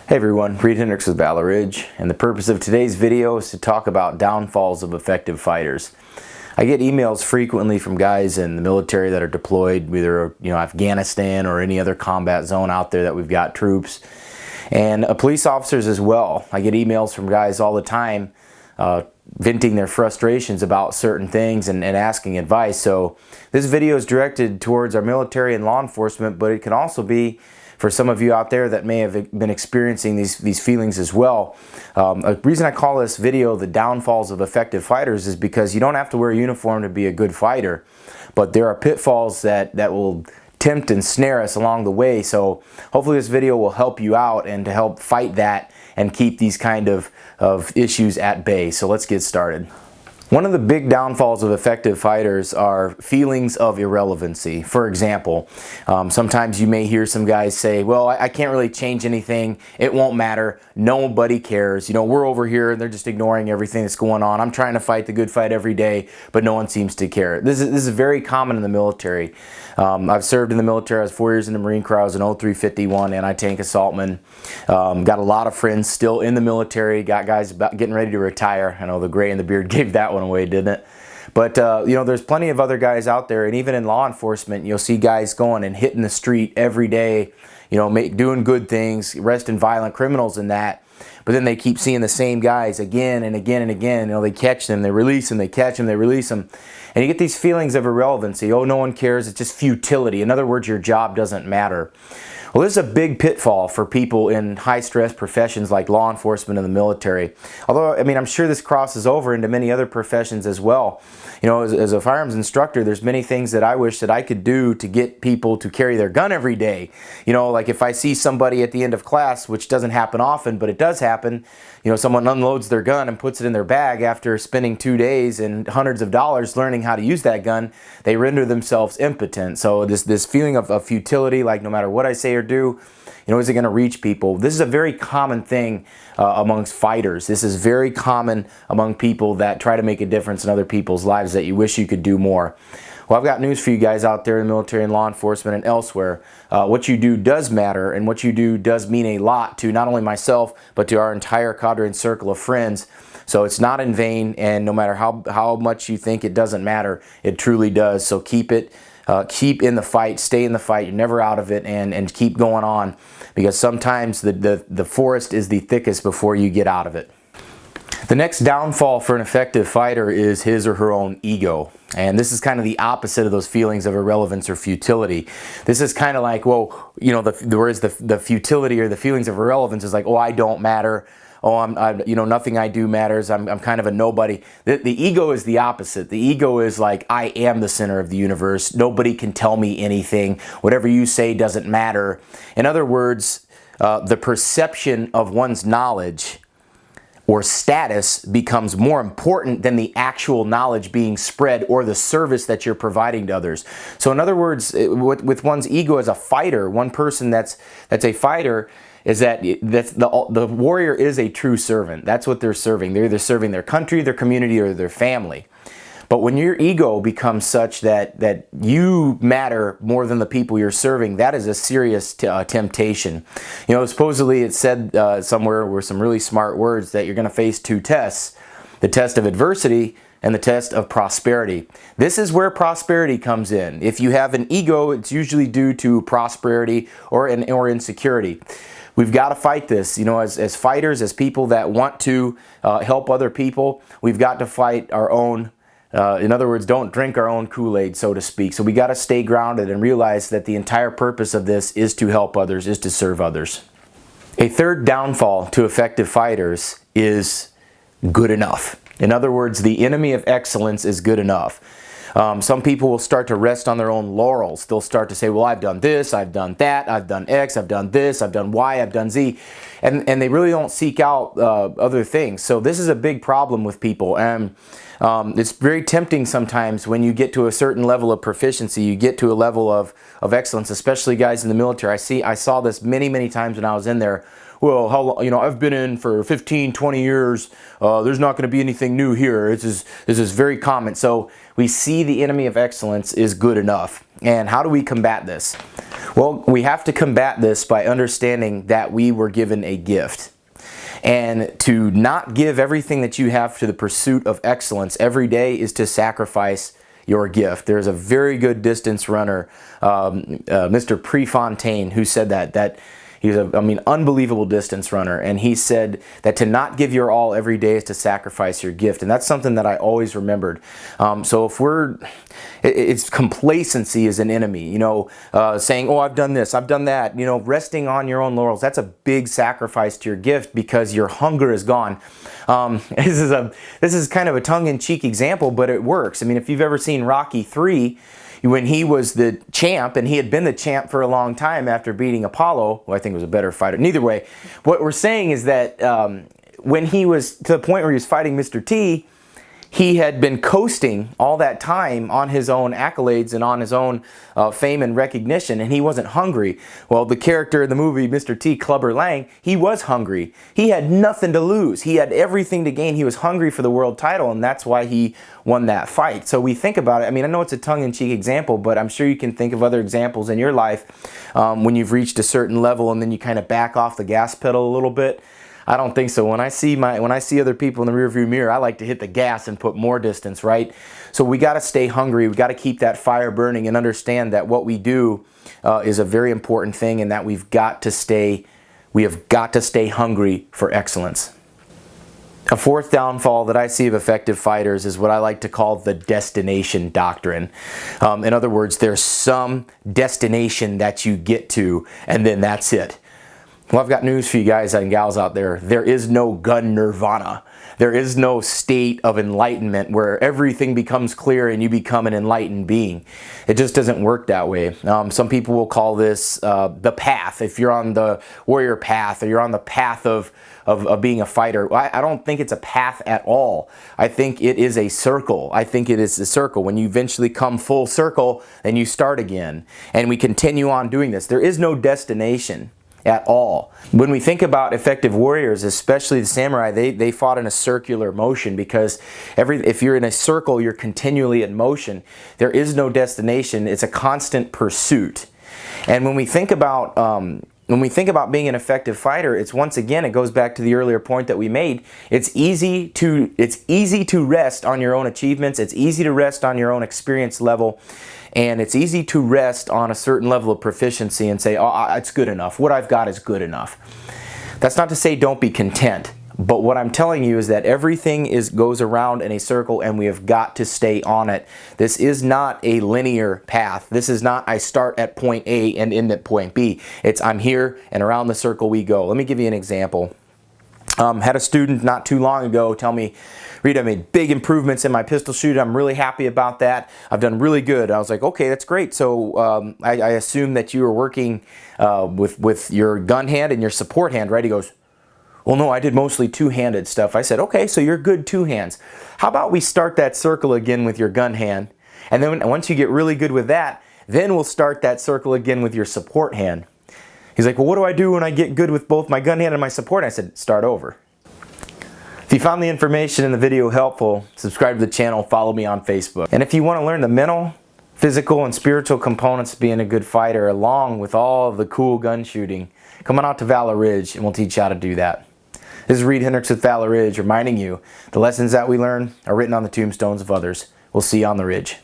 Hey everyone, Reid Henrichs with Battle Ridge, and the purpose of today's video is to talk about downfalls of effective fighters. I get emails frequently from guys in the military that are deployed, either Afghanistan or any other combat zone out there that we've got troops, and police officers as well. I get emails from guys all the time venting their frustrations about certain things and asking advice. So this video is directed towards our military and law enforcement, but it can also be for some of you out there that may have been experiencing these feelings as well. A reason I call this video the downfalls of effective fighters is because you don't have to wear a uniform to be a good fighter, but there are pitfalls that will tempt and snare us along the way. So hopefully this video will help you out and to help fight that and keep these kind of issues at bay. So let's get started. One of the big downfalls of effective fighters are feelings of irrelevancy. For example, sometimes you may hear some guys say, well, I can't really change anything. It won't matter. Nobody cares. We're over here and they're just ignoring everything that's going on. I'm trying to fight the good fight every day, but no one seems to care. This is very common in the military. I've served in the military. I was 4 years in the Marine Corps. I was an 0351 anti-tank assaultman. Got a lot of friends still in the military. Got guys getting ready to retire. I know the gray and the beard gave that one away, didn't it? But there's plenty of other guys out there, and even in law enforcement, you'll see guys going and hitting the street every day, doing good things, arresting violent criminals and that. But then they keep seeing the same guys again and again and again. They catch them, they release them, they catch them, they release them. And you get these feelings of irrelevancy. Oh, no one cares. It's just futility. In other words, your job doesn't matter. Well, this is a big pitfall for people in high-stress professions like law enforcement and the military. Although, I'm sure this crosses over into many other professions as well. As a firearms instructor, there's many things that I wish that I could do to get people to carry their gun every day. Like if I see somebody at the end of class, which doesn't happen often, but it does happen, someone unloads their gun and puts it in their bag after spending 2 days and hundreds of dollars learning how to use that gun, they render themselves impotent. So this feeling of futility, like no matter what I say or do, is it going to reach people? This is a very common thing amongst fighters. This is very common among people that try to make a difference in other people's lives that you wish you could do more. Well, I've got news for you guys out there in the military and law enforcement and elsewhere. What you do does matter, and what you do does mean a lot to not only myself, but to our entire cadre and circle of friends. So it's not in vain, and no matter how much you think it doesn't matter, it truly does. So keep in the fight, stay in the fight, you're never out of it, and keep going on, because sometimes the forest is the thickest before you get out of it. The next downfall for an effective fighter is his or her own ego. And this is kind of the opposite of those feelings of irrelevance or futility. This is kind of like, well, whereas the futility or the feelings of irrelevance is like, oh, I don't matter. Oh, nothing I do matters. I'm kind of a nobody. The ego is the opposite. The ego is like, I am the center of the universe. Nobody can tell me anything. Whatever you say doesn't matter. In other words, the perception of one's knowledge or status becomes more important than the actual knowledge being spread or the service that you're providing to others. So in other words, with one's ego as a fighter, one person that's a fighter is that the warrior is a true servant. That's what they're serving. They're either serving their country, their community, or their family. But when your ego becomes such that you matter more than the people you're serving, that is a serious temptation. Supposedly it said somewhere were some really smart words that you're going to face 2 tests: the test of adversity and the test of prosperity. This is where prosperity comes in. If you have an ego, it's usually due to prosperity or insecurity. We've got to fight this. As fighters, as people that want to help other people, we've got to fight our own. In other words, don't drink our own Kool-Aid, so to speak. So we got to stay grounded and realize that the entire purpose of this is to help others, is to serve others. A third downfall to effective fighters is good enough. In other words, the enemy of excellence is good enough. Some people will start to rest on their own laurels. They'll start to say, well, I've done this, I've done that, I've done X, I've done this, I've done Y, I've done Z. And they really don't seek out other things. So this is a big problem with people. And it's very tempting sometimes when you get to a certain level of proficiency, you get to a level of excellence, especially guys in the military. I saw this many times when I was in there. Well, how long, I've been in for 15, 20 years. There's not going to be anything new here. This is very common. So we see the enemy of excellence is good enough. And how do we combat this? Well, we have to combat this by understanding that we were given a gift. And to not give everything that you have to the pursuit of excellence every day is to sacrifice your gift. There's a very good distance runner, Mr. Prefontaine, who said that he's unbelievable distance runner, and he said that to not give your all every day is to sacrifice your gift, and that's something that I always remembered. So if it's complacency is an enemy, saying, oh, I've done this, I've done that, resting on your own laurels, that's a big sacrifice to your gift because your hunger is gone. This is kind of a tongue-in-cheek example, but it works. I mean, if you've ever seen Rocky III, when he was the champ, and he had been the champ for a long time after beating Apollo, who I think was a better fighter. Neither way, what we're saying is that when he was to the point where he was fighting Mr. T, he had been coasting all that time on his own accolades and on his own fame and recognition, and he wasn't hungry. Well, the character in the movie, Mr. T, Clubber Lang, he was hungry. He had nothing to lose. He had everything to gain. He was hungry for the world title, and that's why he won that fight. So we think about it. I mean, I know it's a tongue-in-cheek example, but I'm sure you can think of other examples in your life when you've reached a certain level and then you kind of back off the gas pedal a little bit. I don't think so. When I see other people in the rearview mirror, I like to hit the gas and put more distance, right? So we got to stay hungry. We got to keep that fire burning and understand that what we do is a very important thing, and that we have got to stay hungry for excellence. A fourth downfall that I see of effective fighters is what I like to call the destination doctrine. In other words, there's some destination that you get to, and then that's it. Well, I've got news for you guys and gals out there. There is no gun nirvana. There is no state of enlightenment where everything becomes clear and you become an enlightened being. It just doesn't work that way. Some people will call this the path. If you're on the warrior path, or you're on the path of being a fighter, I don't think it's a path at all. I think it is a circle. I think it is a circle. When you eventually come full circle, then you start again. And we continue on doing this. There is no destination at all. When we think about effective warriors, especially the samurai, they fought in a circular motion, because if you're in a circle, you're continually in motion. There is no destination. It's a constant pursuit. And when we think about being an effective fighter, it's once again, it goes back to the earlier point that we made. It's easy to rest on your own achievements. It's easy to rest on your own experience level. And it's easy to rest on a certain level of proficiency and say, oh, it's good enough. What I've got is good enough. That's not to say don't be content. But what I'm telling you is that everything goes around in a circle, and we have got to stay on it. This is not a linear path. This is not I start at point A and end at point B. It's I'm here and around the circle we go. Let me give you an example. Had a student not too long ago tell me, Reid, I made big improvements in my pistol shooting. I'm really happy about that. I've done really good. I was like, okay, that's great. So I assume that you were working with your gun hand and your support hand, right? He goes, well, no, I did mostly two-handed stuff. I said, okay, so you're good two hands. How about we start that circle again with your gun hand? And then once you get really good with that, then we'll start that circle again with your support hand. He's like, well, what do I do when I get good with both my gun hand and my support? I said, start over. If you found the information in the video helpful, subscribe to the channel, follow me on Facebook. And if you want to learn the mental, physical, and spiritual components of being a good fighter, along with all of the cool gun shooting, come on out to Valor Ridge and we'll teach you how to do that. This is Reid Henrichs with Valor Ridge, reminding you the lessons that we learn are written on the tombstones of others. We'll see you on the ridge.